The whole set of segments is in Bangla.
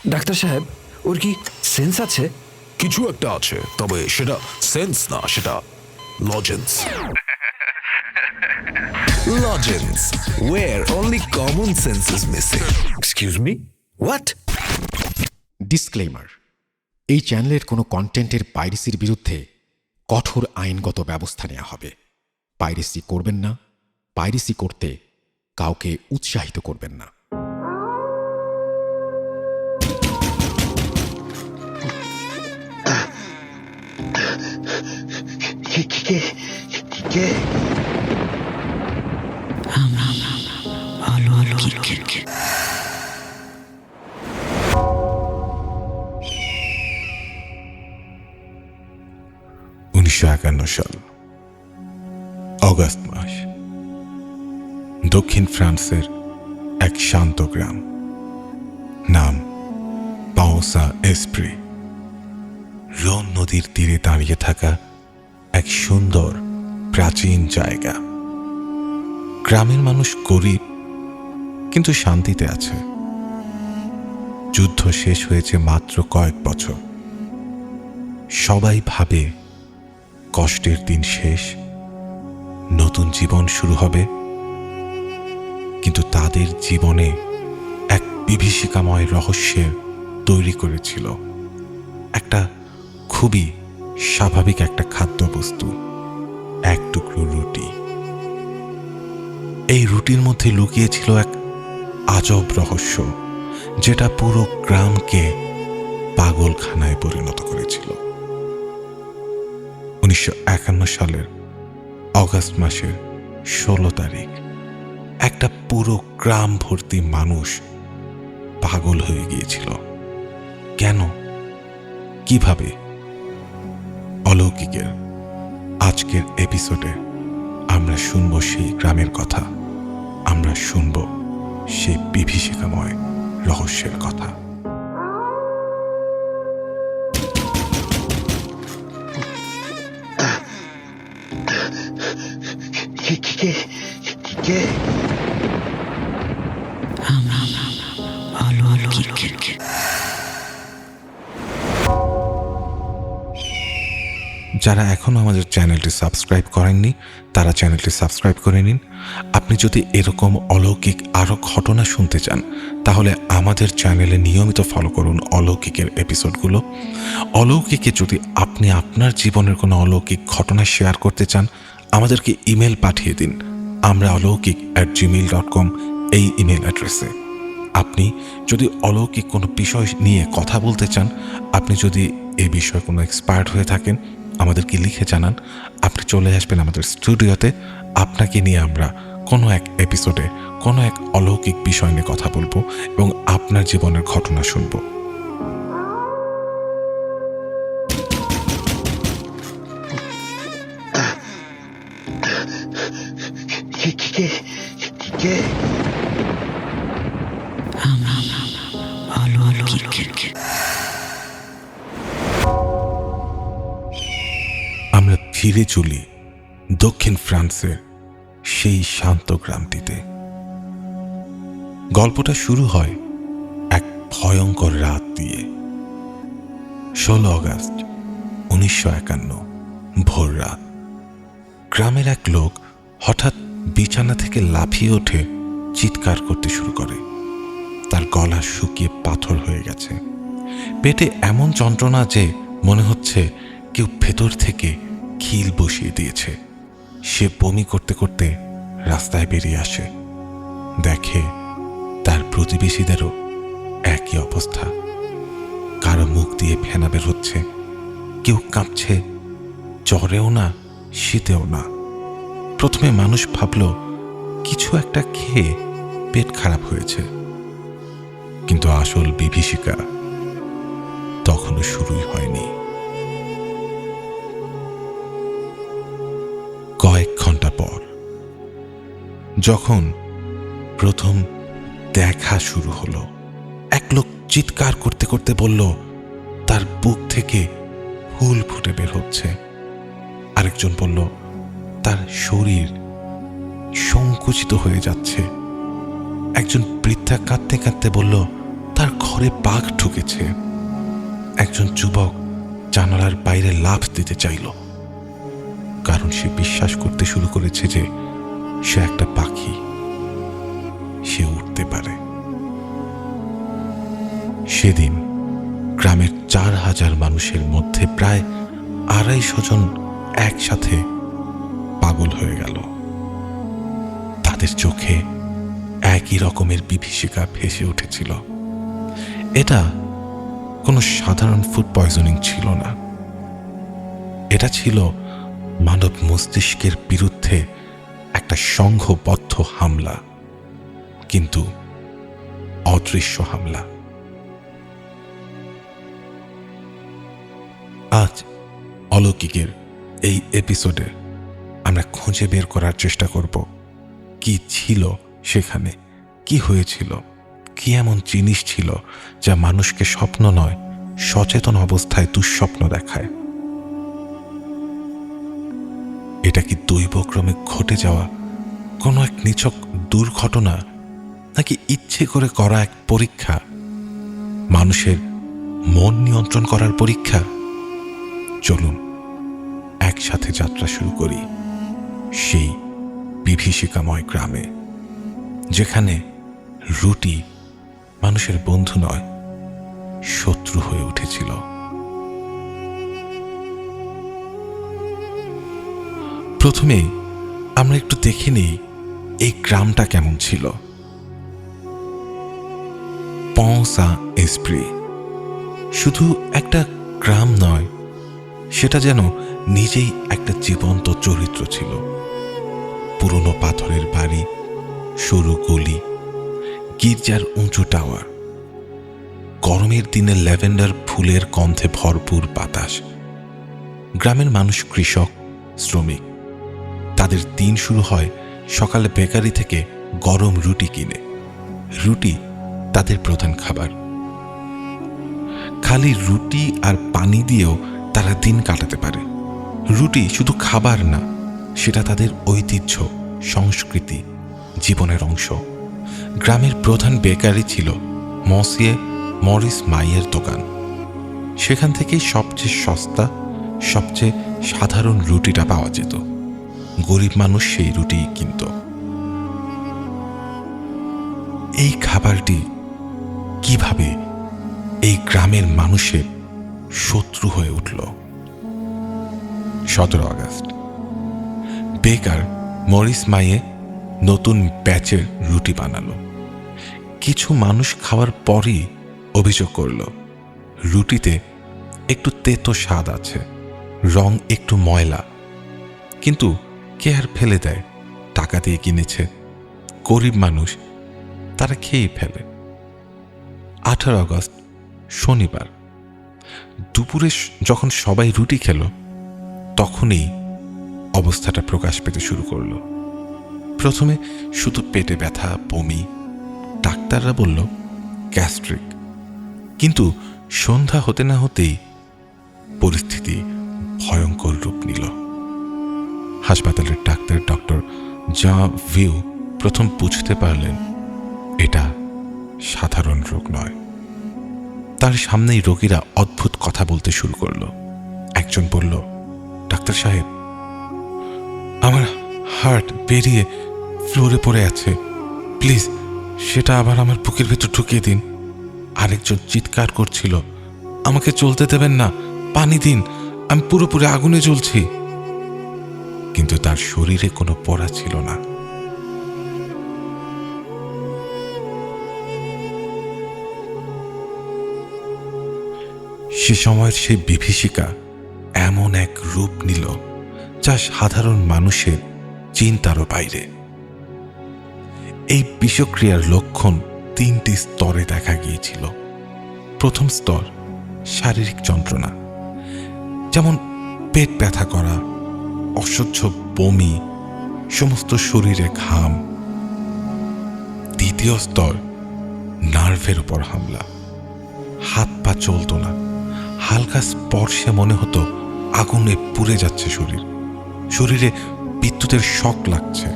ডাক্তার সাহেব, ওর কি সেন্স আছে? কিছু একটা আছে, তবে সেটা সেন্স না, সেটা lozenges. Lozenges, where only common sense is missing. Excuse me, what? Disclaimer, এই চ্যানেলের কোনো কন্টেন্টের পাইরেসির বিরুদ্ধে কঠোর আইনগত ব্যবস্থা নেওয়া হবে। পাইরেসি করবেন না, পাইরেসি করতে কাউকে উৎসাহিত করবেন না। সাল অগাস্ট মাস, দক্ষিণ ফ্রান্সের এক শান্ত গ্রাম, নাম পাওসা এসপ্রি। রোন নদীর তীরে দাঁড়িয়ে থাকা এক সুন্দর প্রাচীন জায়গা। গ্রামের মানুষ গরিব, কিন্তু শান্তিতে আছে। যুদ্ধ শেষ হয়েছে মাত্র কয়েক বছর। সবাই ভাবে কষ্টের দিন শেষ, নতুন জীবন শুরু হবে। কিন্তু তাদের জীবনে এক বিভীষিকাময় রহস্যের তৈরি করেছিল একটা খুবই স্বাভাবিক একটা খাদ্যবস্তু, এক টুকরো রুটি। এই রুটির মধ্যে লুকিয়েছিল এক আজব রহস্য, যেটা পুরো গ্রামকে পাগলখানায় পরিণত করেছিল। 1951 সালের অগাস্ট মাসের 16 তারিখ একটা পুরো গ্রাম ভর্তি মানুষ পাগল হয়ে গিয়েছিল। কেন, কিভাবে? অলৌকিকের আজকের এপিসোডে আমরা শুনব সেই গ্রামের কথা, আমরা শুনব সেই বিভীষিকাময় রহস্যের কথা। যারা এখনো আমাদের চ্যানেলটি সাবস্ক্রাইব করেননি, তারা চ্যানেলটি সাবস্ক্রাইব করে নিন। আপনি যদি এরকম অলৌকিক আরও ঘটনা শুনতে চান, তাহলে আমাদের চ্যানেলে নিয়মিত ফলো করুন অলৌকিকের এপিসোডগুলো। অলৌকিকে যদি আপনি আপনার জীবনের কোনো অলৌকিক ঘটনা শেয়ার করতে চান, আমাদেরকে ইমেল পাঠিয়ে দিন আমরা alokik@gmail.com এই ইমেল অ্যাড্রেসে। আপনি যদি অলৌকিক কোনো বিষয় নিয়ে কথা বলতে চান, আপনি যদি এ বিষয়ে কোনো এক্সপার্ট হয়ে থাকেন, আমাদেরকে লিখে জানান। আপনি চলে আসবেন আমাদের স্টুডিওতে, আপনাকে নিয়ে আমরা কোনো এক এপিসোডে কোনো এক অলৌকিক বিষয় নিয়ে কথা বলবো এবং আপনার জীবনের ঘটনা শুনবো। আমরা ফিরে চলি দক্ষিণ ফ্রান্সের সেই শান্ত গ্রামটিতে। গল্পটা শুরু হয় এক ভয়ঙ্কর রাত দিয়ে। 16 অগাস্ট 1951 ভোর রাত। গ্রামের এক লোক হঠাৎ বিছানা থেকে লাফিয়ে ওঠে, চিৎকার করতে শুরু করে। তার গলা শুকিয়ে পাথর হয়ে গেছে, পেটে এমন যন্ত্রণা যে মনে হচ্ছে কেউ ভেতর থেকে খিল বসিয়ে দিয়েছে। সে বমি করতে করতে রাস্তায় বেরিয়ে আসে, দেখে তার প্রতিবেশীদেরও একই অবস্থা। কারো মুখ দিয়ে ফেনা বের হচ্ছে, কেউ কাঁপছে, জ্বরেও না শীতেও না। প্রথমে মানুষ ভাবল কিছু একটা খেয়ে পেট খারাপ হয়েছে, কিন্তু আসল বিভীষিকা তখনও শুরুই হয়নি। কয়েক ঘন্টা পর যখন প্রথম দেখা শুরু হলো, এক লোক চিৎকার করতে করতে বলল তার বুক থেকে ফুল ফুটে বের হচ্ছে। আরেকজন বলল তার শরীর সংকুচিত হয়ে যাচ্ছে। একজন বৃদ্ধা কাঁদতে কাঁদতে বলল তার ঘরে ঘরে বাঘ ঢুকেছে। একজন যুবক জানালার বাইরে লাফ দিতে চাইল, কারণ সে বিশ্বাস করতে শুরু করেছে যে সে একটা পাখি, সে উঠতে পারে। সেদিন গ্রামের 4000 মানুষের মধ্যে প্রায় 250 জন একসাথে পাগল হয়ে গেল। তাদের চোখে একই রকমের বিভীষিকা ভেসে উঠেছিল। এটা কোনো সাধারণ ফুড পয়জনিং ছিল না, এটা ছিল মানব মস্তিষ্কের বিরুদ্ধে একটা সংঘবদ্ধ হামলা, কিন্তু অদৃশ্য হামলা। আজ অলৌকিকের এই এপিসোডে আমরা খুঁজে বের করার চেষ্টা করব কি ছিল সেখানে, কি হয়েছিল, কি এমন জিনিস ছিল যা মানুষকে স্বপ্ন নয় সচেতন অবস্থায় দুঃস্বপ্ন দেখায়। এটা কি দৈবক্রমে ঘটে যাওয়া কোনো এক নিছক দুর্ঘটনা, নাকি ইচ্ছে করে করা এক পরীক্ষা, মানুষের মন নিয়ন্ত্রণ করার পরীক্ষা? চলুন একসাথে যাত্রা শুরু করি সেই বিভীষিকাময় গ্রামে, যেখানে রুটি মানুষের বন্ধু নয়, শত্রু হয়ে উঠেছিল। প্রথমেই আমরা একটু দেখে নিই এই গ্রামটা কেমন ছিল। পঁ-সা-এসপ্রি শুধু একটা গ্রাম নয়, সেটা যেন নিজেই একটা জীবন্ত চরিত্র ছিল। পুরনো পাথরের বাড়ি, সরু গলি, গির্জার উঁচু টাওয়ার, গরমের দিনে ল্যাভেন্ডার ফুলের গন্ধে ভরপুর বাতাস। গ্রামের মানুষ কৃষক, শ্রমিক। তাদের দিন শুরু হয় সকালে বেকারি থেকে গরম রুটি কিনে। রুটি তাদের প্রধান খাবার। খালি রুটি আর পানি দিয়েও তারা দিন কাটাতে পারে। রুটি শুধু খাবার না, সেটা তাদের ঐতিহ্য, সংস্কৃতি, জীবনের অংশ। গ্রামের প্রধান বেকারি ছিল মসিয়ে মরিস মাইয়ের দোকান। সেখান থেকেই সবচেয়ে সস্তা, সবচেয়ে সাধারণ রুটিটা পাওয়া যেত। গরিব মানুষ সেই রুটি কিনত। এই খাবারটি কিভাবে এই গ্রামের মানুষের শত্রু হয়ে উঠল? 17 আগস্ট বেকার মরিস মাইয়ে নতুন ব্যাচের রুটি বানালো। কিছু মানুষ খাওয়ার পরই অভিযোগ করল, রুটিতে একটু তেতো স্বাদ আছে, রং একটু ময়লা। কিন্তু কে আর ফেলে দেয়? টাকা দিয়ে কিনেছে, গরিব মানুষ, তারা খেয়েই ফেলে। 18 আগস্ট শনিবার দুপুরে যখন সবাই রুটি খেল, তখনই অবস্থাটা প্রকাশ পেতে শুরু করলো। প্রথমে শুধু পেটে ব্যথা, বমি, ডাক্তাররা বলল গ্যাস্ট্রিক। কিন্তু সন্ধ্যা হতে না হতেই পরিস্থিতি ভয়ঙ্কর রূপ নিল। হাসপাতালের ডাক্তার ডক্টর জাঁ ভিউ প্রথম বুঝতে পারলেন এটা সাধারণ রোগ নয়। তার সামনেই রোগীরা অদ্ভুত কথা বলতে শুরু করলো। একজন বলল, ডাক্তার সাহেব, আমার হার্ট বেরিয়ে ফ্লোরে পড়ে আছে, প্লিজ সেটা আবার আমার বুকের ভেতর ঢুকিয়ে দিন। আরেকজন চিৎকার করছিল, আমাকে চলতে দেবেন না, পানি দিন, আমি পুরোপুরি আগুনে জ্বলছি। কিন্তু তার শরীরে কোনো পড়া ছিল না। সে সময়ের সেই বিভীষিকা এমন এক রূপ নিল যা সাধারণ মানুষের চিন্তারও বাইরে। এই বিষক্রিয়ার লক্ষণ 3টি স্তরে দেখা গিয়েছিল। প্রথম স্তর শারীরিক যন্ত্রণা, যেমন পেট ব্যথা করা, অসহ্য বমি, সমস্ত শরীরে ঘাম। দ্বিতীয় স্তর নার্ভের উপর হামলা, হাত পা চলত না, হালকা স্পর্শে মনে হতো আগুনে পুড়ে যাচ্ছে শরীর, শরীরে বিদ্যুতের শক লাগছে।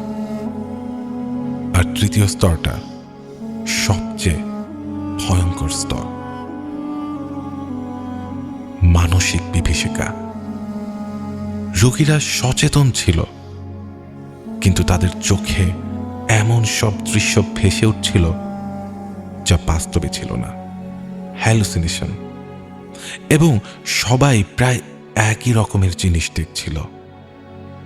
আর তৃতীয় স্তরটা সবচেয়ে ভয়ঙ্কর স্তর, মানসিক বিভীষিকা। রোগীরা সচেতন ছিল, কিন্তু তাদের চোখে এমন সব দৃশ্য ভেসে উঠছিল যা বাস্তবে ছিল না, হ্যালুসিনেশন। এবং সবাই প্রায় একই রকমের জিনিস দেখছিল।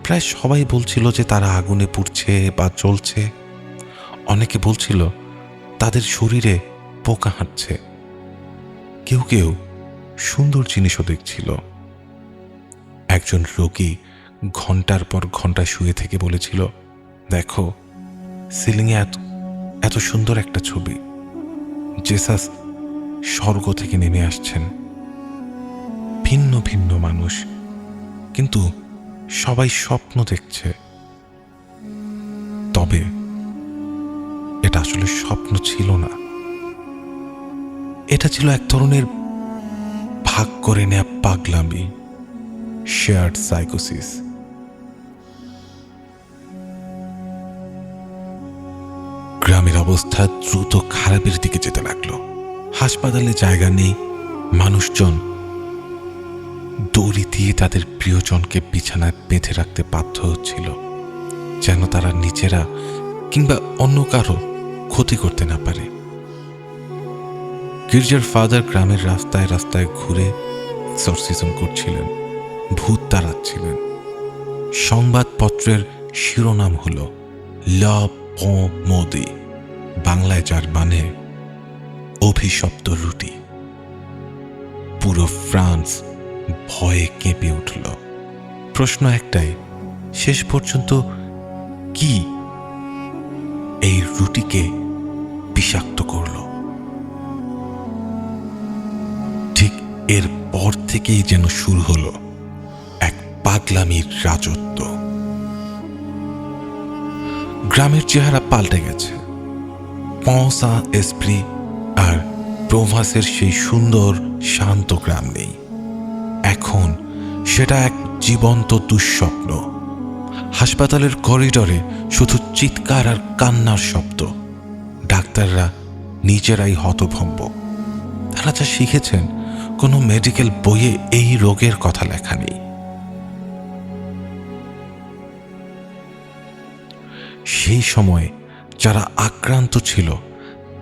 প্রায় সবাই বলছিল যে তারা আগুনে পুড়ছে বা জ্বলছে। অনেকে বলছিল তাদের শরীরে পোকা হাঁটছে। কেউ কেউ সুন্দর জিনিসও দেখছিল। একজন রোগী ঘন্টার পর ঘন্টা শুয়ে থেকে বলেছিল, দেখো, সিলিংয়ে এত সুন্দর একটা ছবি, জেসাস স্বর্গ থেকে নেমে আসছেন। ভিন্ন ভিন্ন মানুষ, কিন্তু সবাই স্বপ্ন দেখছে। তবে এটা আসলে স্বপ্ন ছিল না, এটা ছিল এক ধরনের ভাগ করে নেয়া পাগলামি, শেয়ার্ড সাইকোসিস। গ্রামের অবস্থা দ্রুত খারাপের দিকে যেতে লাগলো। হাসপাতালে জায়গা নেই, মানুষজন দড়ি দিয়ে তাদের প্রিয়জনকে বিছানায় বেঁধে রাখতে বাধ্য হচ্ছিল, যেন তারা নিজেরা কিংবা অন্য কারো ক্ষতি করতে না পারে। গির্জার ফাদার গ্রামের রাস্তায় রাস্তায় ঘুরে এক্সরসিজম করছিলেন, ভূত তাড়াচ্ছিলেন। সংবাদপত্রের শিরোনাম হল লা মোদি, বাংলায় যার মানে অভিশপ্ত রুটি। পুরো ফ্রান্স ভয়ে কেঁপে উঠল। প্রশ্ন একটাই, শেষ পর্যন্ত কি এই রুটিকে বিষাক্ত করল? ঠিক এর পর থেকেই যেন শুরু হলো এক পাগলামির রাজত্ব। গ্রামের চেহারা পাল্টে গেছে। পঁসা এসপ্রি আর প্রভাসের সেই সুন্দর শান্ত গ্রাম নেই। এখন সেটা এক জীবন্ত দুঃস্বপ্ন। হাসপাতালের করিডরে শুধু চিৎকার আর কান্নার শব্দ। ডাক্তাররা নিজেরাই হতভম্ব। তারা যা শিখেছেন, কোনো মেডিকেল বইয়ে এই রোগের কথা লেখা নেই। সেই সময়ে যারা আক্রান্ত ছিল,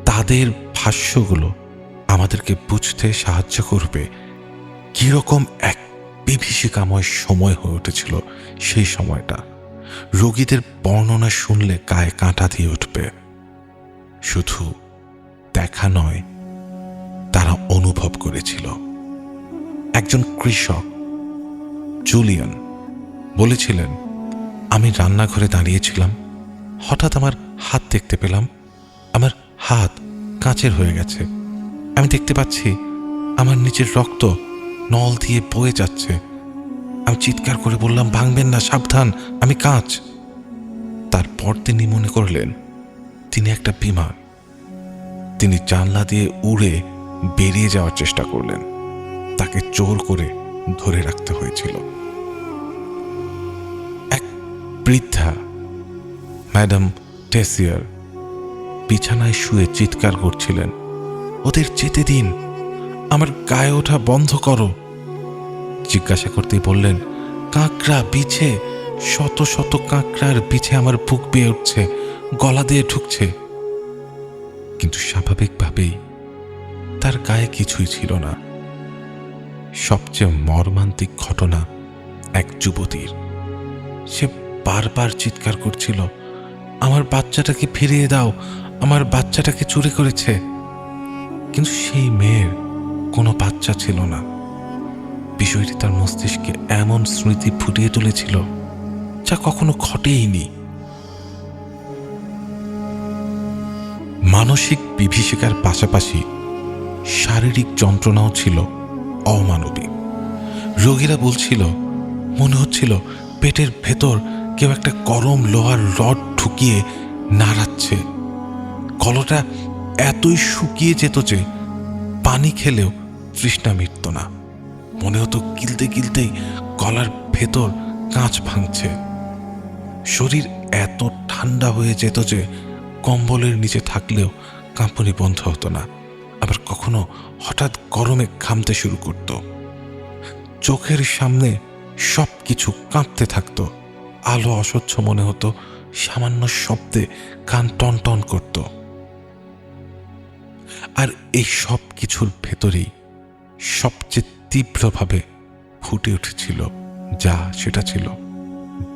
তাদের ভাষ্যগুলো আমাদেরকে বুঝতে সাহায্য করবে কিরকম এক বিভীষিকাময় সময় হয়ে উঠেছিল সেই সময়টা। রোগীদের বর্ণনা শুনলে গায়ে কাঁটা দিয়ে উঠবে। শুধু দেখা নয়, তারা অনুভব করেছিল। একজন কৃষক, জুলিয়ান, বলেছিলেন, আমি রান্নাঘরে দাঁড়িয়েছিলাম, হঠাৎ আমার হাত দেখতে পেলাম। আমার হাত কাঁচের হয়ে গেছে। আমি দেখতে পাচ্ছি আমার নিচের রক্ত নল দিয়ে বয়ে যাচ্ছে। আমি চিৎকার করে বললাম, ভাঙবেন না, সাবধান, আমি কাঁচ। তারপর তিনি মনে করলেন তিনি একটা বিমান। তিনি জানলা দিয়ে উড়ে বেরিয়ে যাওয়ার চেষ্টা করলেন। তাকে জোর করে ধরে রাখতে হয়েছিল। এক বৃদ্ধা, ম্যাডাম টেসিয়ার, বিছানায় শুয়ে চিৎকার করছিলেন, ওদের যেতে দিন, আমার গায়ে ওঠা বন্ধ করো। জিজ্ঞাসা করতেই বললেন, কাঁকড়া, বিছে, শত শত কাঁকড়ার বিছে আমার বুক বেয়ে উঠছে, গলা দিয়ে ঢুকছে। কিন্তু স্বাভাবিকভাবেই তার গায়ে কিছুই ছিল না। সবচেয়ে মর্মান্তিক ঘটনা এক যুবতীর। সে বারবার চিৎকার করছিল, আমার বাচ্চাটাকে ফিরিয়ে দাও, আমার বাচ্চাটাকে চুরি করেছে। কিন্তু সেই মেয়ের কোনো বাচ্চা ছিল না। বিষয়টি তার মস্তিষ্কে এমন স্মৃতি ফুটিয়ে তুলেছিল যা কখনো ঘটেইনি। মানসিক বিভীষিকার পাশাপাশি শারীরিক যন্ত্রণাও ছিল অমানবিক। রোগীরা বলছিল, মনে হচ্ছিল পেটের ভেতর কেউ একটা গরম লোহার রড ঢুকিয়ে নাড়াচ্ছে। গলাটা এতই শুকিয়ে যেত যে পানি খেলেও তৃষ্ণা মিটত না। মনে হতো গিলতে গিলতেই গলার ভেতর কাঁচ ভাঙছে। শরীর এত ঠান্ডা হয়ে যেত যে কম্বলের নিচে থাকলেও কাঁপুনি বন্ধ হতো না। আবার কখনো হঠাৎ গরমে ঘামতে শুরু করত। চোখের সামনে সব কিছু কাঁপতে থাকতো। আলো অসহ্য মনে হতো, সামান্য শব্দে কান টন টন করত। আর এই সব কিছুর ভেতরেই সবচেয়ে তীব্রভাবে ফুটে উঠেছিল সেটা ছিল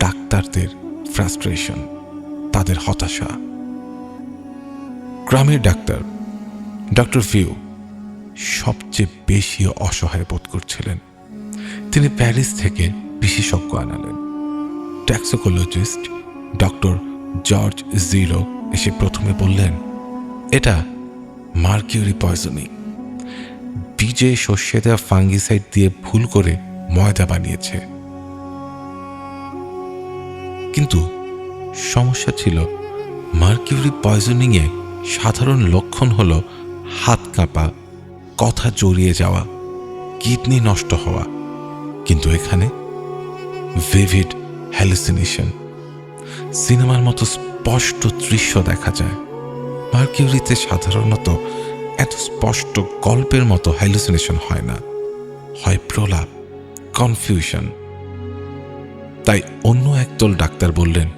ডাক্তারদের ফ্রাস্ট্রেশন, তাদের হতাশা। গ্রামের ডক্টর ভিউ সবচেয়ে বেশি অসহায় বোধ করছিলেন। তিনি প্যারিস থেকে বিশেষজ্ঞ আনালেন। টক্সিকোলজিস্ট ডক্টর জর্জ জিরো এসে প্রথমে বললেন, এটা মার্কিউরি পয়জনিং। বীজে সর্ষে দেওয়া ফাঙ্গিসাইড দিয়ে ভুল করে ময়দা বানিয়েছে। কিন্তু সমস্যা ছিল, মার্কিউরি পয়জনিংয়ে সাধারণ লক্ষণ হল হাত কাঁপা, কথা জড়িয়ে যাওয়া, কিডনি নষ্ট হওয়া। কিন্তু এখানে ভিভিড হ্যালুসিনেশন, সিনেমার মতো স্পষ্ট দৃশ্য দেখা যায়। মার্কিউরিতে সাধারণত এত স্পষ্ট গল্পের মতো হ্যালুসিনেশন হয় না, হয় প্রলাপ, কনফিউশন। তাই অন্য একদল ডাক্তার বললেন,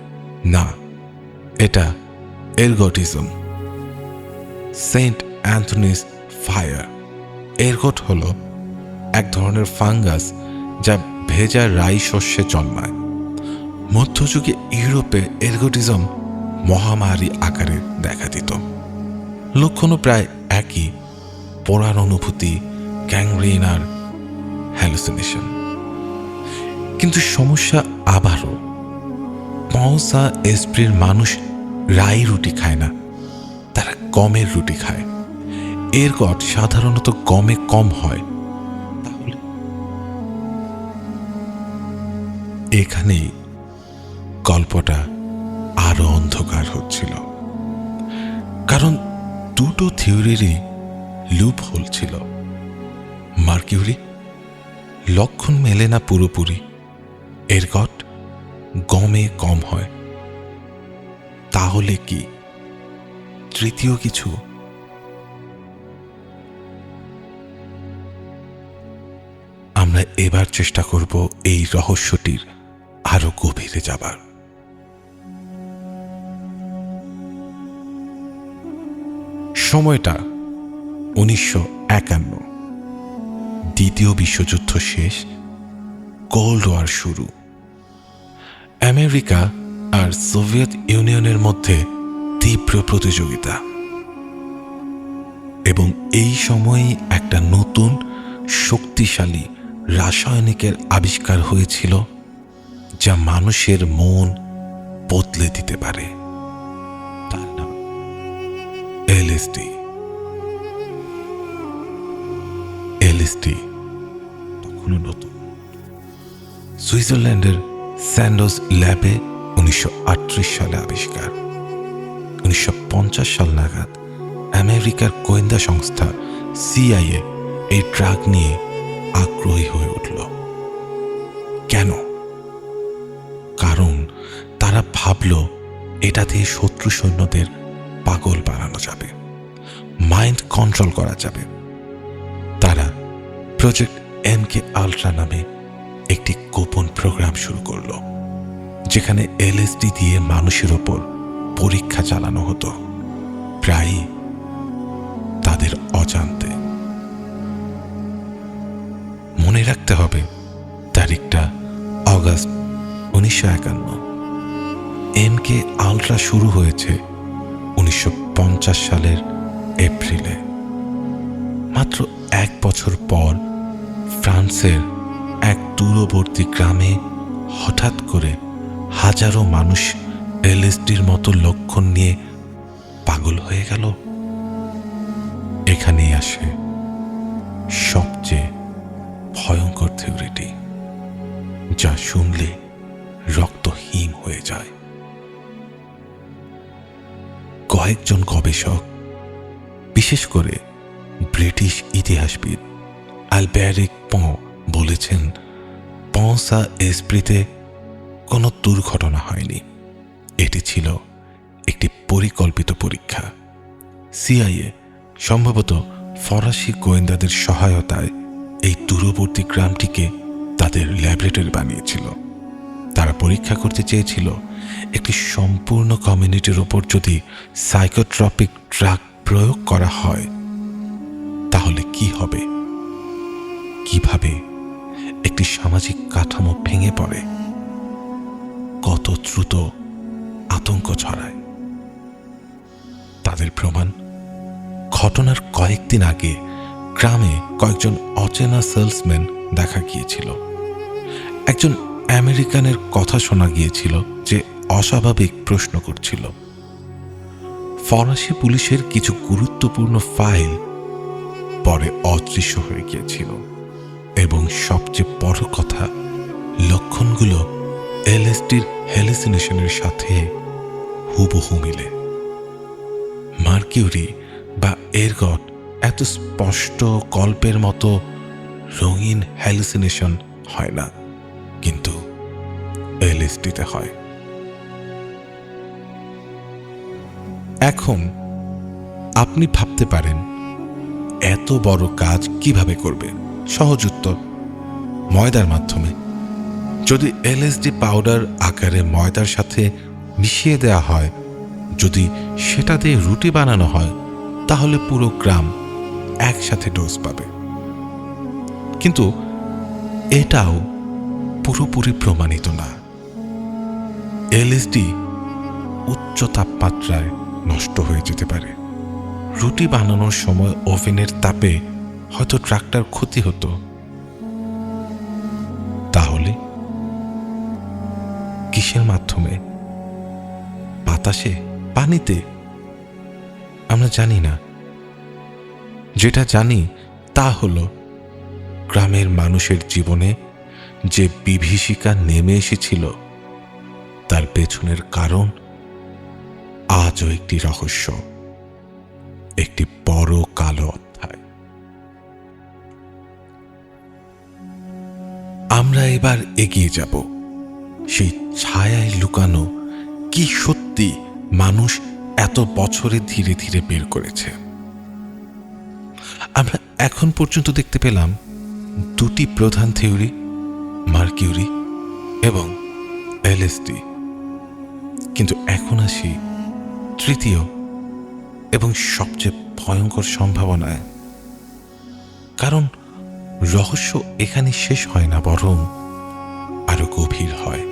না, এটা এরগটিজম, সেন্ট অ্যান্থনিস ফায়ার। এরগট হল এক ধরনের ফাঙ্গাস যা ভেজা রাই শস্যে জন্মায়। মধ্যযুগে ইউরোপে এরগটিজম মহামারী আকারে দেখা দিত। লক্ষণও প্রায় একই, পোড়ার অনুভূতি, গ্যাংগ্রিন আর হ্যালুসিনেশন। কিন্তু সমস্যা আবারও, পৌঁসা এসপ্রির মানুষ রাই রুটি খায় না, তারা গমের রুটি খায়। এরগট সাধারণত গমে কম হয়। তাহলে এখানেই গল্পটা আরো অন্ধকার হচ্ছিল, কারণ দুটো থিওরিরই লুপ হোল ছিল। মার্কিউরি লক্ষণ মেলে না পুরোপুরি, এরগট গমে কম হয়। তাহলে কি তৃতীয় কিছু? আমরা এবার চেষ্টা করব এই রহস্যটির আরো গভীরে যাবার। সময়টা 1951, দ্বিতীয় বিশ্বযুদ্ধ শেষ, কোল্ড ওয়ার শুরু। আমেরিকা আর সোভিয়েত ইউনিয়নের মধ্যে তীব্র প্রতিযোগিতা। এবং এই সময়েই একটা নতুন শক্তিশালী রাসায়নিকের আবিষ্কার হয়েছিল, যা মানুষের মন বদলে দিতে পারে। তার নাম এলএসডি। এলএসডি তখনও নতুন। সুইজারল্যান্ডের স্যান্ডোজ ল্যাবে 1938 সালে আবিষ্কার। 1950 সাল নাগাদ আমেরিকার গোয়েন্দা সংস্থা সিআইএ এই ড্রাগ নিয়ে আগ্রহী হয়ে উঠল। কেন? কারণ তারা ভাবল এটা দিয়ে শত্রু সৈন্যদের পাগল বানানো যাবে, মাইন্ড কন্ট্রোল করা যাবে। তারা প্রজেক্ট MK আল্ট্রা নামে একটি গোপন প্রোগ্রাম শুরু করল, যেখানে এলএসডি দিয়ে মানুষের ওপর পরীক্ষা চালানো হতো, প্রায়ই তাদের অজান্তে। মনে রাখতে হবে তারিখটা অগাস্ট 1951। MK আল্ট্রা শুরু হয়েছে 1950 সালের এপ্রিলে। মাত্র 1 বছর পর ফ্রান্সের এক দূরবর্তী গ্রামে হঠাৎ করে হাজারো মানুষ এলএসডির মতো লক্ষণ নিয়ে পাগল হয়ে গেল। এখানেই আসে সবচেয়ে ভয়ঙ্কর থিওরিটি, যা শুনলে রক্ত হিম হয়ে যায়। কয়েকজন গবেষক, বিশেষ করে ব্রিটিশ ইতিহাসবিদ আলব্যারিক পঁ বলেছেন, পৌঁসা এসপ্রিতে কোনো দুর্ঘটনা হয়নি। এটি ছিল একটি পরিকল্পিত পরীক্ষা। সিআইএ সম্ভবত ফরাসি গোয়েন্দাদের সহায়তায় এই দূরবর্তী গ্রামটিকে তাদের ল্যাবরেটরি বানিয়েছিল। তারা পরীক্ষা করতে চেয়েছিল একটি সম্পূর্ণ কমিউনিটির ওপর যদি সাইকোট্রপিক ড্রাগ প্রয়োগ করা হয় তাহলে কি হবে, কিভাবে একটি সামাজিক কাঠামো ভেঙে পড়ে, কত দ্রুত আতঙ্ক ছড়ায়। তাদের প্রমাণ, ঘটনার কয়েকদিন আগে গ্রামে কয়েকজন অচেনা সেলসম্যান দেখা গিয়েছিল। একজন আমেরিকানের কথা শোনা গিয়েছিল যে অস্বাভাবিক প্রশ্ন করছিল। ফরাসি পুলিশের কিছু গুরুত্বপূর্ণ ফাইল পরে অদৃশ্য হয়ে গিয়েছিল এবং সবচেয়ে বড় কথা, লক্ষণগুলো এলএসডির হ্যালুসিনেশনের সাথে হুবহু মিলে। মার্কিউরি বা এরগট এত স্পষ্ট গল্পের মতো রঙিন হ্যালুসিনেশন হয় না, কিন্তু এলএসডিতে হয়। এখন আপনি ভাবতে পারেন এত বড় কাজ কিভাবে করবে? সহজ উত্তর, ময়দার মাধ্যমে। যদি এলএসডি পাউডার আকারে ময়দার সাথে মিশিয়ে দেওয়া হয়, যদি সেটা দিয়ে রুটি বানানো হয়, তাহলে পুরো গ্রাম একসাথে ডোজ পাবে। কিন্তু এটাও পুরোপুরি প্রমাণিত না। এলএসডি উচ্চ তাপমাত্রায় নষ্ট হয়ে যেতে পারে। রুটি বানানোর সময় ওভেনের তাপে হয়তো ট্রাকটার ক্ষতি হতো। তাহলে কিসের মাধ্যমে? বাতাসে, পানিতে? আমরা জানি না। যেটা জানি তা হলো গ্রামের মানুষের জীবনে যে বিভীষিকা নেমে এসেছিল তার পেছনের কারণ আজও একটি রহস্য, একটি বড় কালো অধ্যায়। আমরা এবার এগিয়ে যাব সেই ছায়ায় লুকানো কি সত্যি মানুষ এত বছরে ধীরে ধীরে বের করেছে। আমরা এখন পর্যন্ত দেখতে পেলাম দুটি প্রধান থিওরি, মার্কিউরি এবং এলএসডি। কিন্তু এখন আসি তৃতীয় এবং সবচেয়ে ভয়ঙ্কর সম্ভাবনায়। কারণ রহস্য এখানে শেষ হয় না, বরং আরো গভীর হয়।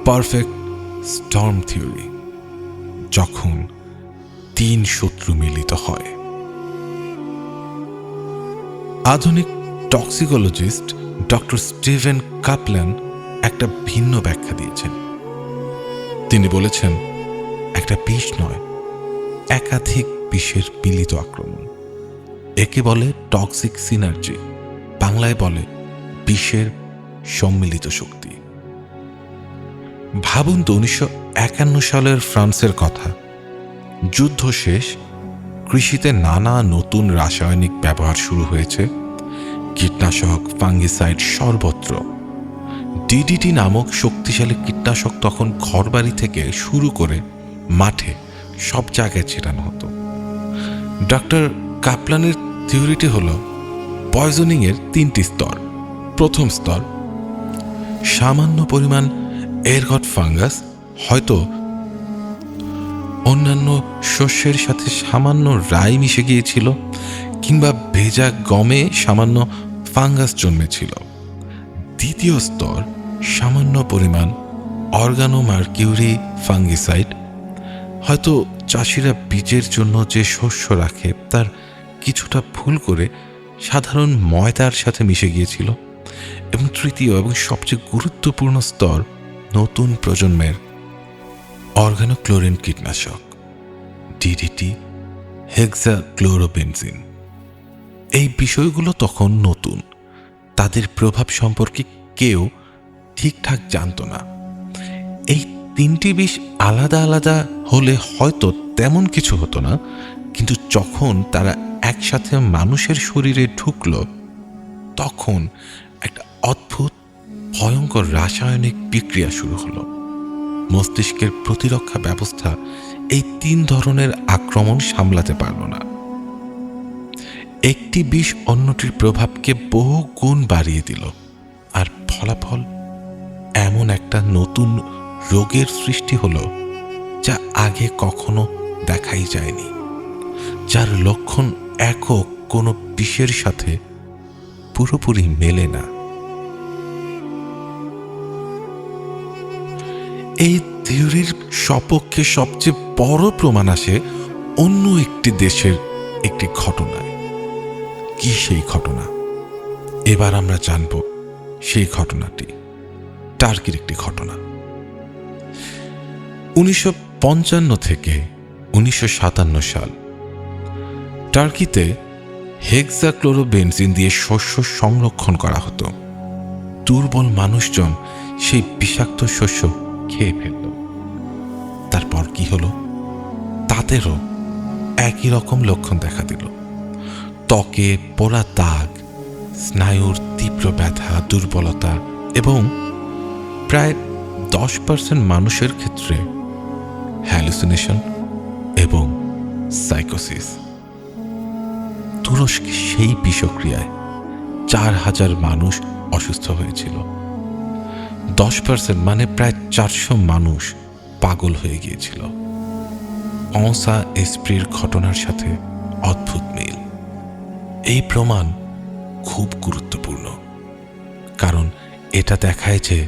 পারফেক্ট স্টর্ম থিওরি, যখন তিন শত্রু মিলিত হয়। আধুনিক টক্সিকোলজিস্ট ডক্টর স্টিভেন কাপল্যান একটা ভিন্ন ব্যাখ্যা দিয়েছেন। তিনি বলেছেন, একটা বিষ নয়, একাধিক বিষের মিলিত আক্রমণ। একে বলে টক্সিক সিনার্জি, বাংলায় বলে বিষের সম্মিলিত শক্তি। ভাবুন তো 1951 সালের ফ্রান্সের কথা। যুদ্ধ শেষ, কৃষিতে নানা নতুন রাসায়নিক ব্যবহার শুরু হয়েছে। কীটনাশক, ফাঙ্গিসাইড সর্বত্র। ডিডিটি নামক শক্তিশালী কীটনাশক তখন ঘরবাড়ি থেকে শুরু করে মাঠে সব জায়গায় ছেটানো হতো। ডক্টর কাপলানের থিওরিটি হল পয়জনিং এর তিনটি স্তর। প্রথম স্তর, সামান্য পরিমাণ এরগট ফাঙ্গাস, হয়তো অন্যান্য শস্যের সাথে সামান্য রাই মিশে গিয়েছিল, কিংবা ভেজা গমে সামান্য ফাঙ্গাস জন্মেছিল। দ্বিতীয় স্তর, সামান্য পরিমাণ অর্গানোমার্কিউরি ফাঙ্গিসাইড, হয়তো চাষিরা বীজের জন্য যে শস্য রাখে তার কিছুটা ভুল করে সাধারণ ময়দার সাথে মিশে গিয়েছিল। এবং তৃতীয় এবং সবচেয়ে গুরুত্বপূর্ণ স্তর, নতুন প্রজন্মের অর্গানোক্লোরিন কীটনাশক, ডিডিটি, হেক্সাক্লোরোবেনজিন। এই বিষয়গুলো তখন নতুন, তাদের প্রভাব সম্পর্কে কেউ ঠিকঠাক জানত না। এই তিনটি বিষ আলাদা আলাদা হলে হয়তো তেমন কিছু হতো না, কিন্তু যখন তারা একসাথে মানুষের শরীরে ঢুকল, তখন একটা অদ্ভুত ভয়ঙ্কর রাসায়নিক বিক্রিয়া শুরু হলো। মস্তিষ্কের প্রতিরক্ষা ব্যবস্থা এই তিন ধরনের আক্রমণ সামলাতে পারল না। একটি বিষ অন্যটির প্রভাবকে বহু গুণ বাড়িয়ে দিল, আর ফলাফল এমন একটা নতুন রোগের সৃষ্টি হলো যা আগে কখনো দেখাই যায়নি, যার লক্ষণ একক কোনো বিষের সাথে পুরোপুরি মেলে না। এই থিওরির সপক্ষে সবচেয়ে বড় প্রমাণ আসে অন্য একটি দেশের একটি ঘটনায়। কি সেই ঘটনা? এবার আমরা জানব সেই ঘটনাটি টার্কির একটি ঘটনা। 1955 থেকে 1957 সাল টার্কিতে হেক্সাক্লোরোবেনজিন দিয়ে শস্য সংরক্ষণ করা হতো। দুর্বল মানুষজন সেই বিষাক্ত শস্য খেয়ে ফেলল। তারপর কি হলো? তাদেরও একই রকম লক্ষণ দেখা দিল। ত্বকে পোড়া দাগ, স্নায়ুর তীব্র ব্যথা, দুর্বলতা এবং প্রায় 10% মানুষের ক্ষেত্রে হ্যালুসিনেশন এবং সাইকোসিস। তুরস্কে সেই বিষক্রিয়ায় 4000 মানুষ অসুস্থ হয়েছিল। 10% মানে প্রায় 400 মানুষ পাগল হয়ে গিয়েছিল। অঁসা এসপ্রির ঘটনার সাথে অদ্ভুত মিল। এই প্রমাণ খুব গুরুত্বপূর্ণ, কারণ এটা দেখায় যে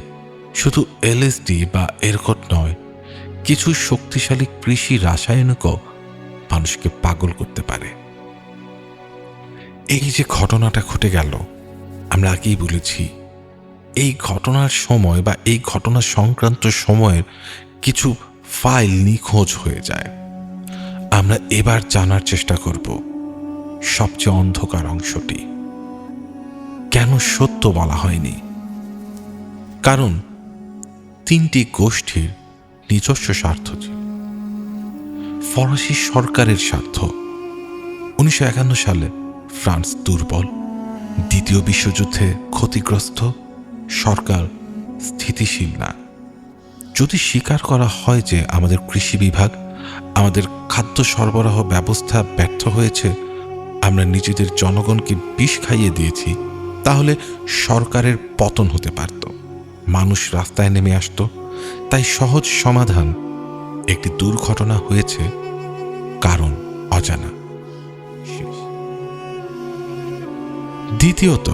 শুধু এলএসডি বা এরকট নয়, কিছু শক্তিশালী কৃষি রাসায়নিকও মানুষকে পাগল করতে পারে। এই যে ঘটনাটা ঘটে গেল, আমরা আগেই বলেছি, এই ঘটনার সময় বা এই ঘটনা সংক্রান্ত সময়ের কিছু ফাইল নিখোঁজ হয়ে যায়। আমরা এবার জানার চেষ্টা করব সবচেয়ে অন্ধকার অংশটি। কেন সত্য বলা হয়নি? কারণ 3টি গোষ্ঠীর নিজস্ব স্বার্থ ছিল। ফরাসি সরকারের স্বার্থ। 1951 সালে ফ্রান্স দুর্বল, দ্বিতীয় বিশ্বযুদ্ধে ক্ষতিগ্রস্ত, সরকার স্থিতিশীল না। যদি স্বীকার করা হয় যে আমাদের কৃষি বিভাগ, আমাদের খাদ্য সরবরাহ ব্যবস্থা ব্যর্থ হয়েছে, আমরা নিজেদের জনগণকে বিষ খাইয়ে দিয়েছি, তাহলে সরকারের পতন হতে পারত, মানুষ রাস্তায় নেমে আসত। তাই সহজ সমাধান, একটি দুর্ঘটনা হয়েছে, কারণ অজানা। দ্বিতীয়ত,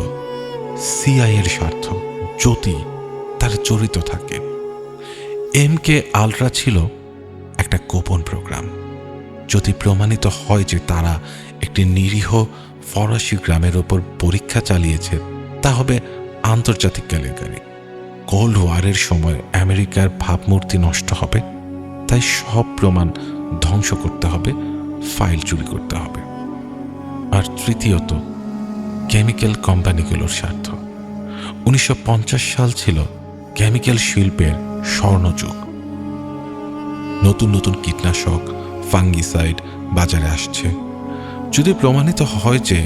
সিআইএর স্বার্থ। যদি তার জড়িত থাকে। MK আলট্রা ছিল একটা গোপন প্রোগ্রাম। যদি প্রমাণিত হয় যে তারা একটি নিরীহ ফরাসি গ্রামের ওপর পরীক্ষা চালিয়েছে, তা হবে আন্তর্জাতিক কেলেঙ্কারি। কোল্ড ওয়ারের সময় আমেরিকার ভাবমূর্তি নষ্ট হবে, তাই সব প্রমাণ ধ্বংস করতে হবে, ফাইল চুরি করতে হবে। আর তৃতীয়ত, কেমিক্যাল কোম্পানিগুলোর স্বার্থ। 1950 সাল ছিল কেমিক্যাল শিল্পের স্বর্ণযুগ। নতুন নতুন কীটনাশক, ফাঙ্গিসাইড বাজারে আসছে। যদি প্রমাণিত হয় যে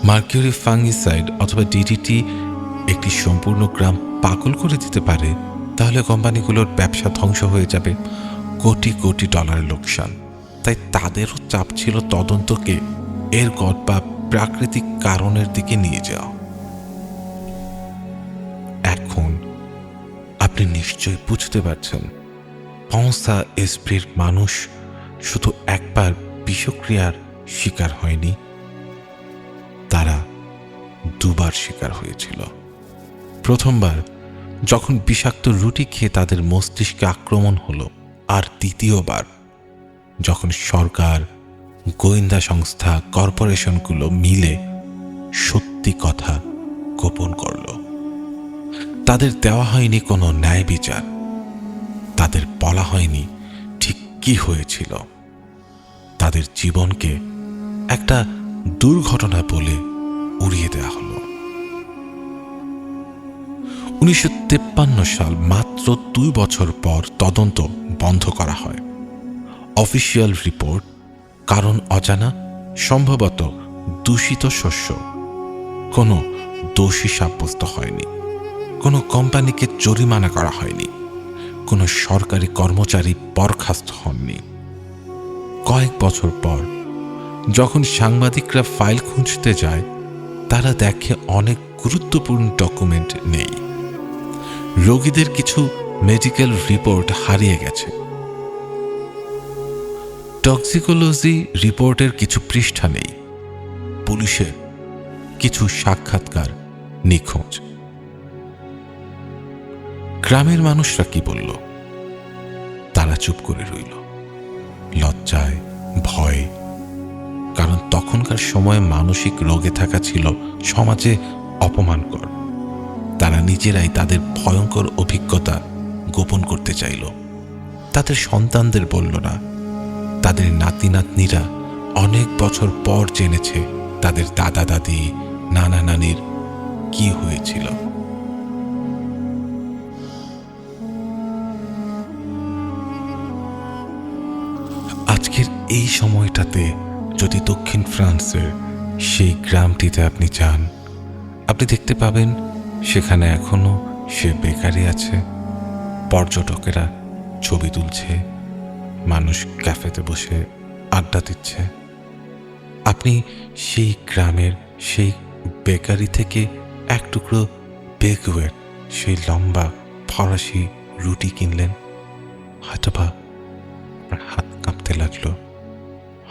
মার্কিউরি ফাঙ্গিসাইড অথবা ডিডিটি একটি সম্পূর্ণ গ্রাম পাগল করে দিতে পারে, তাহলে কোম্পানিগুলোর ব্যবসা ধ্বংস হয়ে যাবে, কোটি কোটি ডলারের লোকসান। তাই তাদেরও চাপ ছিল তদন্তকে এরকট বা প্রাকৃতিক কারণের দিকে নিয়ে যাওয়া। এখন আপনি নিশ্চয়ই বুঝতে পারছেন, অঁসা এসপ্রির মানুষ শুধু একবার বিষক্রিয়ার শিকার হয়নি, তারা দুবার শিকার হয়েছিল। প্রথমবার যখন বিষাক্ত রুটি খেয়ে তাদের মস্তিষ্কে আক্রমণ হলো, আর দ্বিতীয়বার যখন সরকার, গোয়েন্দা সংস্থা, কর্পোরেশনগুলো মিলে সত্যি কথা গোপন করল। তাদের দেওয়া হয়নি কোনো ন্যায় বিচার, তাদের বলা হয়নি ঠিক কি হয়েছিল। তাদের জীবনকে একটা দুর্ঘটনা বলে উড়িয়ে দেওয়া হলো। 1953 সাল, মাত্র 2 বছর পর তদন্ত বন্ধ করা হয়। অফিসিয়াল রিপোর্ট, কারণ অজানা, সম্ভবত দূষিত শস্য। কোনো দোষী সাব্যস্ত হয়নি, কোনো কোম্পানিকে জরিমানা করা হয়নি, কোনো সরকারি কর্মচারী বরখাস্ত হননি। কয়েক বছর পর যখন সাংবাদিকরা ফাইল খুঁজতে যায় তারা দেখে অনেক গুরুত্বপূর্ণ ডকুমেন্ট নেই। রোগীদের কিছু মেডিকেল রিপোর্ট হারিয়ে গেছে। টক্সিকোলজি রিপোর্টের কিছু পৃষ্ঠা নেই। পুলিশের কিছু সাক্ষাৎকার নিখোঁজ। গ্রামের মানুষরা কি বলল? তারা চুপ করে রইল, লজ্জায়, ভয়ে। কারণ তখনকার সময়ে মানসিক রোগে থাকা ছিল সমাজে অপমানকর। তারা নিজেরাই তাদের ভয়ঙ্কর অভিজ্ঞতা গোপন করতে চাইল। তাদের সন্তানদের বলল না। তাদের নাতি নাতনিরা অনেক বছর পর জেনেছে তাদের দাদা দাদি, নানা নানির কি হয়েছিল। আজকের এই সময়টাতে যদি দক্ষিণ ফ্রান্সের সেই গ্রামটিতে আপনি যান, আপনি দেখতে পাবেন সেখানে এখনো সে বেকারি আছে। পর্যটকেরা ছবি তুলছে, মানুষ ক্যাফেতে বসে আড্ডা দিচ্ছে। আপনি সেই গ্রামের সেই বেকারি থেকে এক টুকরো বেগুয়ের সেই লম্বা ফরাসি রুটি কিনলেন। হয়তোবা আপনার হাত কাঁপতে লাগলো,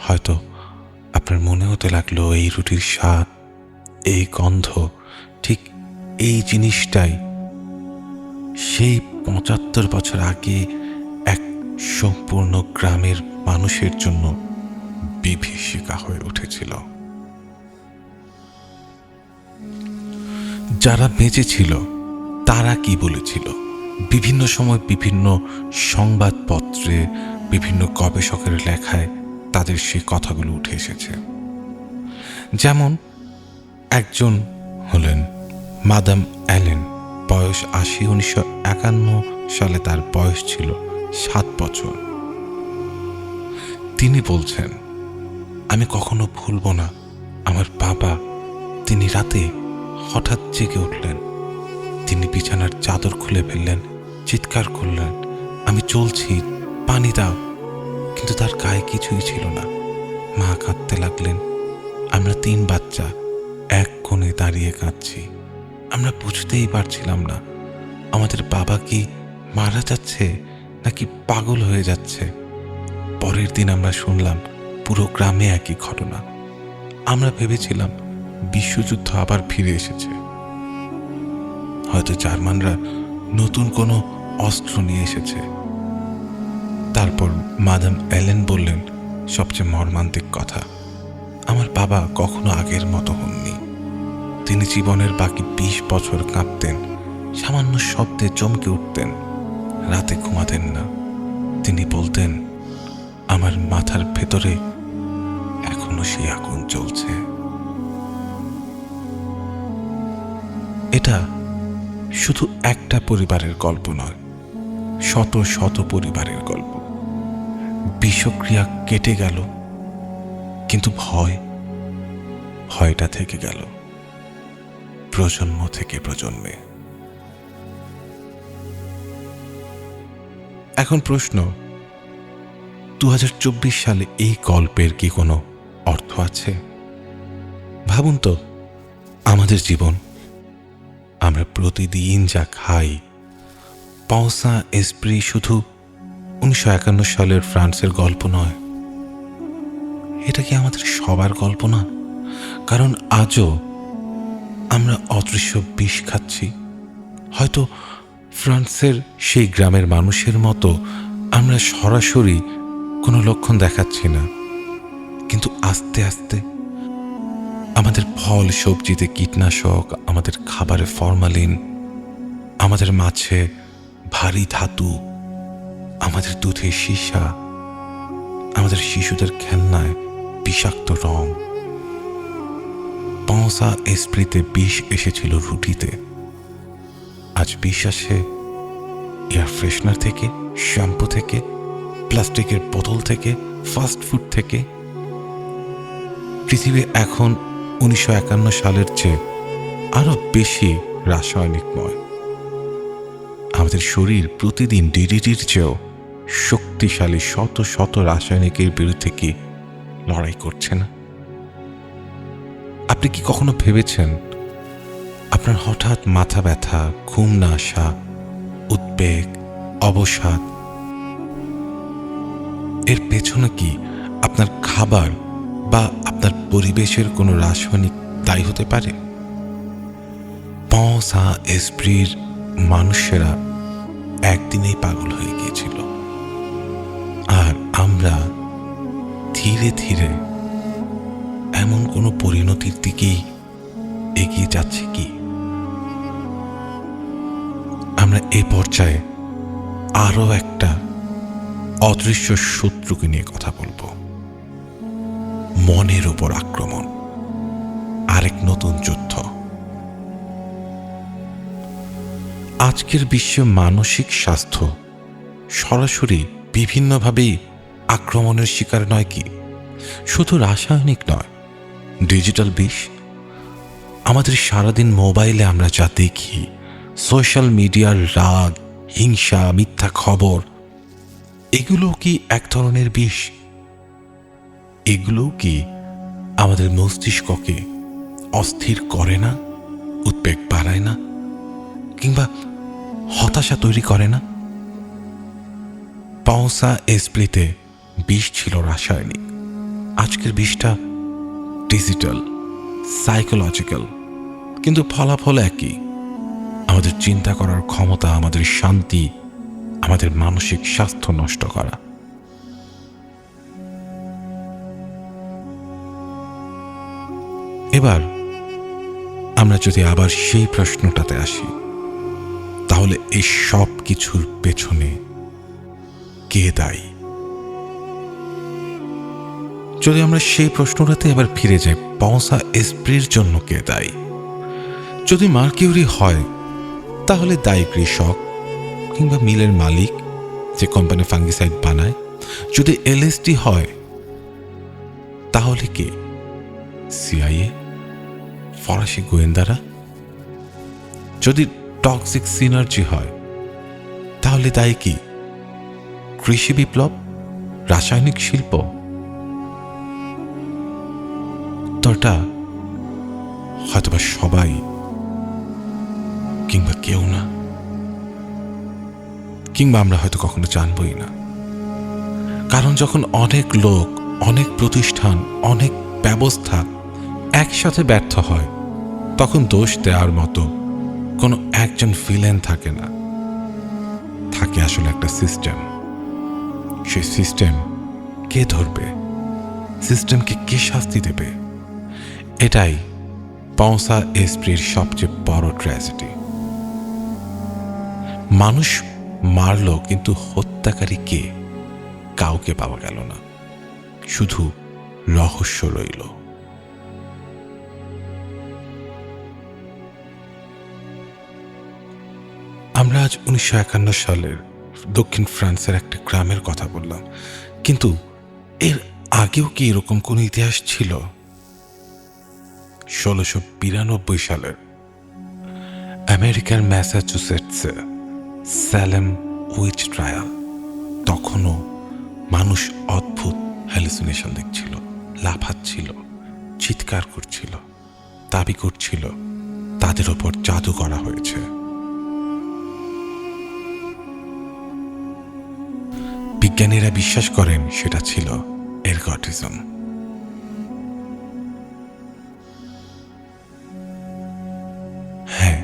হয়তো আপনার মনে হতে লাগলো এই রুটির স্বাদ, এই গন্ধ, ঠিক এই জিনিসটাই সেই ৭৫ বছর আগে এক সম্পূর্ণ গ্রামের মানুষের জন্য বিভীষিকা হয়ে উঠেছিল। যারা বেঁচে ছিল তারা কি বলেছিল? বিভিন্ন সময় বিভিন্ন সংবাদপত্রে, বিভিন্ন গবেষকের লেখায় তাদের সেই কথাগুলো উঠে এসেছে। যেমন একজন হলেন মাদাম অ্যালেন, বয়স ৮০। ১৯৫১ সালে তার বয়স ছিল ৭ বছর। তিনি বলছেন, আমি কখনো ভুলব না আমার বাবা, তিনি রাতে হঠাৎ জেগে উঠলেন। তিনি বিছানার চাদর খুলে ফেললেন, চিৎকার করলেন, আমি চলছি, পানি দাও। কিন্তু তার গায়ে কিছুই ছিল না। মা কাঁদতে লাগলেন। আমরা ৩ বাচ্চা এক কোণে দাঁড়িয়ে কাঁদছি। আমরা বুঝতেই পারছিলাম না আমাদের বাবা কি মারা যাচ্ছে নাকি পাগল হয়ে যাচ্ছে। পরের দিন আমরা শুনলাম পুরো গ্রামে একই ঘটনা। আমরা ভেবেছিলাম বিশ্বযুদ্ধ আবার ফিরে এসেছে। হয়তো জার্মানরা নতুন কোনো অস্ত্র নিয়ে এসেছে। তারপর মাদাম অ্যালেন বললেন সবচেয়ে মর্মান্তিক কথা, আমার বাবা কখনো আগের মতো হননি। তিনি জীবনের বাকি ২০ বছর কাঁপতেন, সামান্য শব্দে চমকে উঠতেন, রাতে ঘুমাতেন না। তিনি বলতেন, আমার মাথার ভেতরে এখনো সেই আগুন জ্বলছে। এটা শুধু একটা পরিবারের গল্প নয়, শত শত পরিবারের গল্প। বিষক্রিয়া কেটে গেল, কিন্তু ভয়টা থেকে গেল প্রজন্ম থেকে প্রজন্মে। এখন প্রশ্ন, ২০২৪ সালে এই গল্পের কি কোনো অর্থ আছে? ভাবুন তো, আমাদের জীবন, আমরা প্রতিদিন যা খাই, পাওসা এসপ্রি শুধু ১৯৫১ সালের ফ্রান্সের গল্প নয়। এটা কি আমাদের সবার গল্প না? কারণ আজও আমরা অদৃশ্য বিষ খাচ্ছি। হয়তো ফ্রান্সের সেই গ্রামের মানুষের মতো আমরা সরাসরি কোনো লক্ষণ দেখাচ্ছি না, কিন্তু আস্তে আস্তে আমাদের ফল সবজিতে কীটনাশক, আমাদের খাবারে ফরমালিন, আমাদের মাছে ভারী ধাতু, আমাদের দুধে সীসা, আমাদের শিশুদের খেলনায় বিষাক্ত রং। পাওসা এসপ্রিতে বিষ এসেছিল রুটিতে, আজ বিষ আসে এয়ার ফ্রেশনার থেকে, শ্যাম্পু থেকে, প্লাস্টিকের বোতল থেকে, ফাস্ট ফুড থেকে। পৃথিবী এখন ১৯৫১ সালের চেয়ে আরো বেশি রাসায়নিকময়। আমাদের শরীর প্রতিদিন ডিডিটির চেয়েও শক্তিশালী শত শত রাসায়নিকের বিরুদ্ধে কি লড়াই করছে না? আপনি কি কখনো ভেবেছেন আপনার হঠাৎ মাথা ব্যথা, ঘুম না আসা, উদ্বেগ, অবসাদ, এর পেছনে কি আপনার খাবার বা আপনার পরিবেশের কোনো রাসায়নিক দায়ী হতে পারে? পঁসা এসপ্রির মানুষেরা একদিনেই পাগল হয়ে গিয়েছিল, আর আমরা ধীরে ধীরে এমন কোনো পরিণতির দিকেই এগিয়ে যাচ্ছি কি? আমরা এই পর্যায়ে আরো একটা অদৃশ্য শত্রুকে নিয়ে কথা বলবো। মনের উপর আক্রমণ, আরেক নতুন যুদ্ধ। আজকের বিশ্বে মানসিক স্বাস্থ্য সরাসরি বিভিন্নভাবেই আক্রমণের শিকার নয় কি? শুধু রাসায়নিক নয়, ডিজিটাল বিষ, আমাদের সারাদিন মোবাইলে আমরা যা দেখি, সোশ্যাল মিডিয়ার রাগ, হিংসা, মিথ্যা খবর, এগুলো কি এক ধরনের বিষ? এগুলো কি আমাদের মস্তিষ্ককে অস্থির করে না, উদ্বেগ বাড়ায় না, কিংবা হতাশা তৈরি করে না? পঁসা এসপ্রিতে বিষ ছিল রাসায়নিক, আজকের বিষটা ডিজিটাল, সাইকোলজিক্যাল, কিন্তু ফলাফল একই। আমাদের চিন্তা করার ক্ষমতা, আমাদের শান্তি, আমাদের মানসিক স্বাস্থ্য নষ্ট করা। এবার আমরা যদি আবার সেই প্রশ্নটাতে আসি, তাহলে এই সব কিছুর পেছনে কে দায়ী? যদি আমরা সেই প্রশ্নটাতে এবার ফিরে যাই, পঁসা এসপ্রির জন্য কে দায়ী? যদি মার্কিউরি হয়, তাহলে দায়ী কৃষক কিংবা মিলের মালিক যে কোম্পানি ফাঙ্গিসাইড বানায়। যদি এলএসডি হয়, তাহলে কে? সিআইএ, ফরাসি গোয়েন্দারা? যদি টক্সিক সিনার্জি হয়, তাহলে দায়ী কি? কৃষি বিপ্লব, রাসায়নিক শিল্প? উত্তরটা হয়তোবা সবাই, কিংবা কেউ না, কিংবা আমরা হয়তো কখনো জানবই না। কারণ যখন অনেক লোক, অনেক প্রতিষ্ঠান, অনেক ব্যবস্থা একসাথে ব্যর্থ হয়, তখন দোষ দেওয়ার মতো কোনো একজন ভিলেন থাকে না, থাকে আসলে একটা সিস্টেম। সেই সিস্টেম কে ধরবে? সিস্টেমকে কে শাস্তি দেবে? এটাই পঁসা এসপ্রির সবচেয়ে বড় ট্র্যাজেডি। মানুষ মারল, কিন্তু হত্যাকারী কে? কাউকে পাওয়া গেল না, শুধু রহস্য রইল। আমরা আজ 1951 সালের দক্ষিণ ফ্রান্সের একটা গ্রামের কথা বললাম, কিন্তু এর আগেও কি এরকম কোন ইতিহাস ছিল? 1692 সালের আমেরিকার ম্যাসাচুসেটসে স্যালেম উইচ ট্রায়াল। তখনও মানুষ অদ্ভুত হ্যালুসিনেশন দেখছিল, লাফাচ্ছিল, চিৎকার করছিল, দাবি করছিল তাদের ওপর জাদু করা হয়েছে। বিজ্ঞানীরা বিশ্বাস করেন সেটা ছিল এরগটিজম। হ্যাঁ,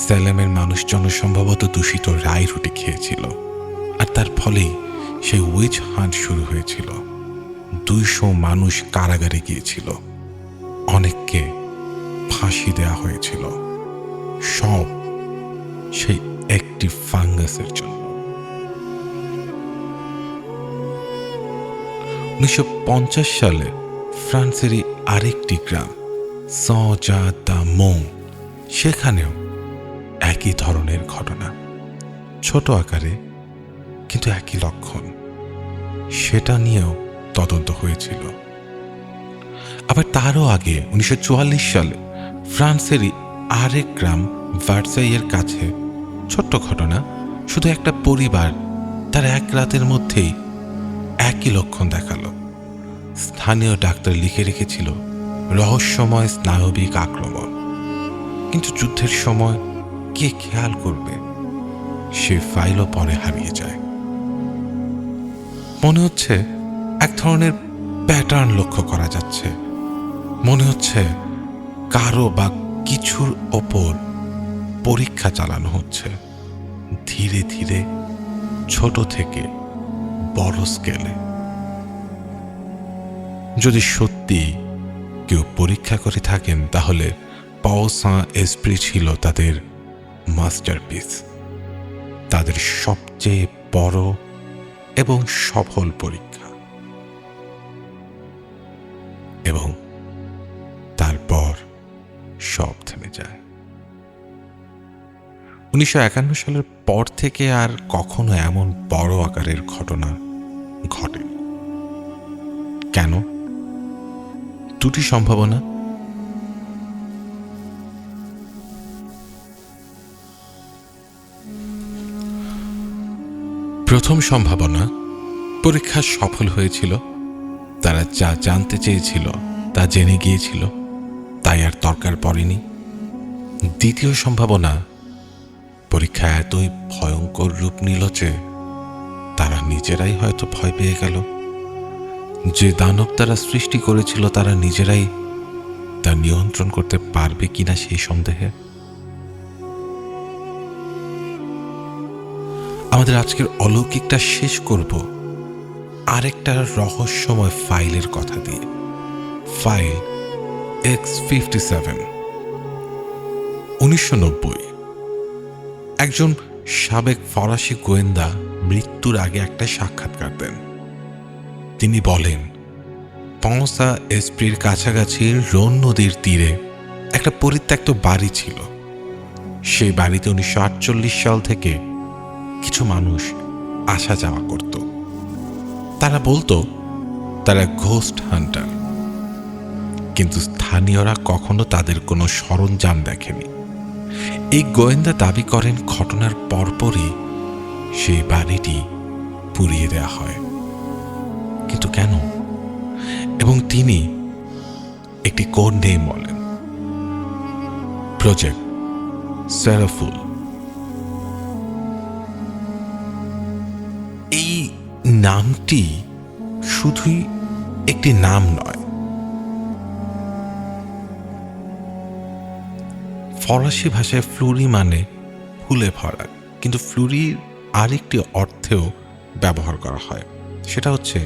স্যালেমের মানুষজন সম্ভবত দূষিত রাই রুটি খেয়েছিল, আর তার ফলেই সেই উইচ হান্ট শুরু হয়েছিল। 200 মানুষ কারাগারে গিয়েছিল, অনেককে ফাঁসি দেওয়া হয়েছিল, সব সেই একটি ফাঙ্গাসের জন্য। 1950 সালে ফ্রান্সেরই আরেকটি গ্রাম সাঁ-জা-দা-মঁ, সেখানেও একই ধরনের ঘটনা, ছোট আকারে কিন্তু একই লক্ষণ। সেটা নিয়েও তদন্ত হয়েছিল। আবার তারও আগে 1944 সালে ফ্রান্সেরই আরেক গ্রাম ভার্সাইয়ের কাছে ছোট্ট ঘটনা, শুধু একটা পরিবার তার এক রাতের মধ্যেই একই লক্ষণ দেখালো। স্থানীয় ডাক্তার লিখে রেখেছিল রহস্যময় স্নায়বিক আক্রমণ। কিন্তু যুদ্ধের সময় কে খেয়াল করবে? সে ফাইলও পরে হারিয়ে যায়। মনে হচ্ছে এক ধরনের প্যাটার্ন লক্ষ্য করা যাচ্ছে। মনে হচ্ছে কারো বা কিছুর ওপর পরীক্ষা চালানো হচ্ছে, ধীরে ধীরে, ছোট থেকে বড় স্কেলে। যদি সত্যি কেউ পরীক্ষা করে থাকেন, তাহলে পাও সাঁ এসপ্রি ছিল তাদের মাস্টারপিস, তাদের সবচেয়ে বড় এবং সফল পরীক্ষা। এবং তারপর সব থেমে যায়। 1951 সালের পর থেকে আর কখনো এমন বড় আকারের ঘটনা ঘটেনি। কেন? দুটি সম্ভাবনা। প্রথম সম্ভাবনা, পরীক্ষা সফল হয়েছিল, তারা যা জানতে চেয়েছিল তা জেনে গিয়েছিল, তাই আর দরকার পড়েনি। দ্বিতীয় সম্ভাবনা, পরীক্ষা এতই ভয়ঙ্কর রূপ নিল যে তারা নিজেরাই হয়তো ভয় পেয়ে গেল। যে দানব তারা সৃষ্টি করেছিল তারা নিজেরাই তা নিয়ন্ত্রণ করতে পারবে কিনা সেই সন্দেহে। আমাদের আজকের অলৌকিকটা শেষ করব আরেকটা রহস্যময় ফাইলের কথা দিয়ে। File X57। 1990 একজন সাবেক ফরাসি গোয়েন্দা মৃত্যুর আগে একটা সাক্ষাৎকার দেন। তিনি বলেন, পাও সাঁ এসপ্রির কাছাকাছি রোন নদীর তীরে একটা পরিত্যক্ত বাড়ি ছিল। সেই বাড়িতে 1948 সাল থেকে কিছু মানুষ আসা যাওয়া করত। তারা বলতো তারা ঘোস্ট হান্টার, কিন্তু স্থানীয়রা কখনো তাদের কোনো সরঞ্জাম দেখেনি। এই গোয়েন্দা দাবি করেন ঘটনার পরপরই সেই বাড়িটি পুড়িয়ে দেওয়া হয়। কিন্তু কেন? এবং তিনি একটি কোড নেম বলেন, প্রজেক্ট সেরাফুল। এই নামটি শুধুই একটি নাম নয়, ফরাসি ভাষায় ফ্লুরি মানে ফুলে ভরা, কিন্তু ফ্লুরির আরেকটি অর্থেও ব্যবহার করা হয়, সেটা হচ্ছে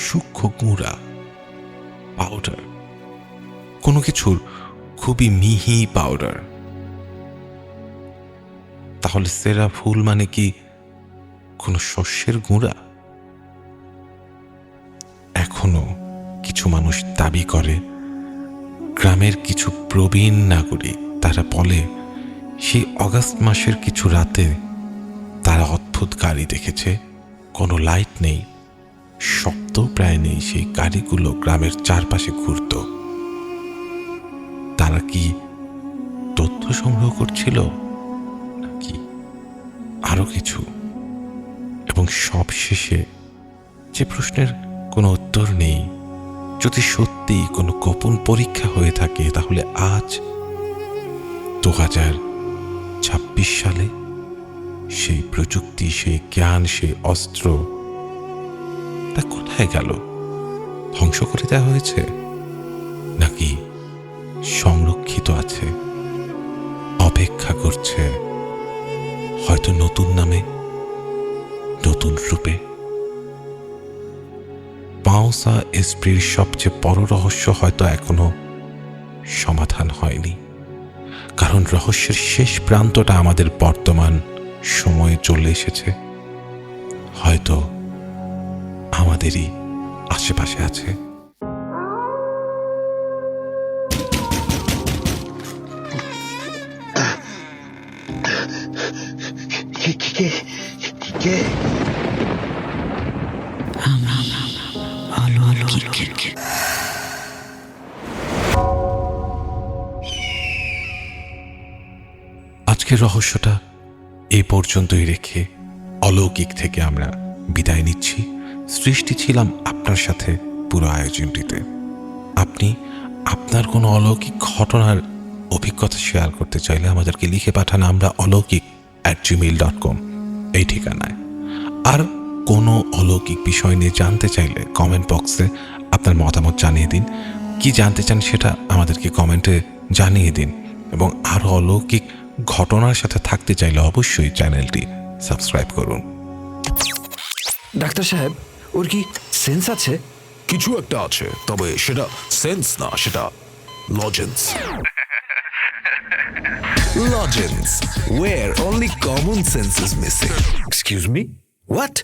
সূক্ষ্ম গুঁড়া, পাউডার, কোনো কিছুর খুবই মিহি পাউডার। তাহলে সেরাফুল মানে কি কোনো শস্যের গুঁড়া? এখনো কিছু মানুষ দাবি করে, গ্রামের কিছু প্রবীণ নাগরিক তারা বলে সেই অগাস্ট মাসের কিছু রাতে তারা অদ্ভুত গাড়ি দেখেছে। কোনো লাইট নেই, শব্দ প্রায় নেই, সেই গাড়িগুলো গ্রামের চারপাশে ঘুরত। তারা কি তথ্য সংগ্রহ করছিল নাকি আরো কিছু? এবং সব শেষে যে প্রশ্নের কোনো উত্তর নেই, যদি সত্যি কোনো গোপন পরীক্ষা হয়ে থাকে, তাহলে আজ 2026 সালে সেই প্রযুক্তি, সেই জ্ঞান, সেই অস্ত্র তা কোথায় গেল? ধ্বংস করে দেওয়া হয়েছে নাকি সংরক্ষিত আছে, অপেক্ষা করছে হয়তো নতুন নামে, নতুন রূপে? পাও সাঁ এসপ্রির সবচেয়ে বড় রহস্য হয়তো এখনো সমাধান হয়নি, কারণ রহস্যের শেষ প্রান্তটা আমাদের বর্তমান সময়ে চলে এসেছে, হয়তো আমাদেরই আশেপাশে আছে। আজকের রহস্যটা এই পর্যন্তই রেখে অলৌকিক থেকে আমরা বিদায় নিচ্ছি। সৃষ্টি ছিলাম আপনার সাথে পুরো আয়োজনটিতে। আপনি আপনার কোনো অলৌকিক ঘটনার অভিজ্ঞতা শেয়ার করতে চাইলে আমাদেরকে লিখে পাঠান আমরা অলৌকিক@gmail.com এই ঠিকানায়। আর কোনো অলৌকিক বিষয় নিয়ে জানতে চাইলে কমেন্ট বক্সে আপনার মতামত জানিয়ে দিন। কি জানতে চান সেটা আমাদেরকে কমেন্টে জানিয়ে দিন। এবং আরও অলৌকিক ঘটনার সাথে থাকতে চাইলে অবশ্যই চ্যানেলটি সাবস্ক্রাইব করুন। ডাক্তার সাহেব ওর কি সেন্স আছে? কিছু একটা আছে, তবে সেটা সেন্স না, সেটা lozenges. Lozenges, where only common sense is missing. Excuse me, what?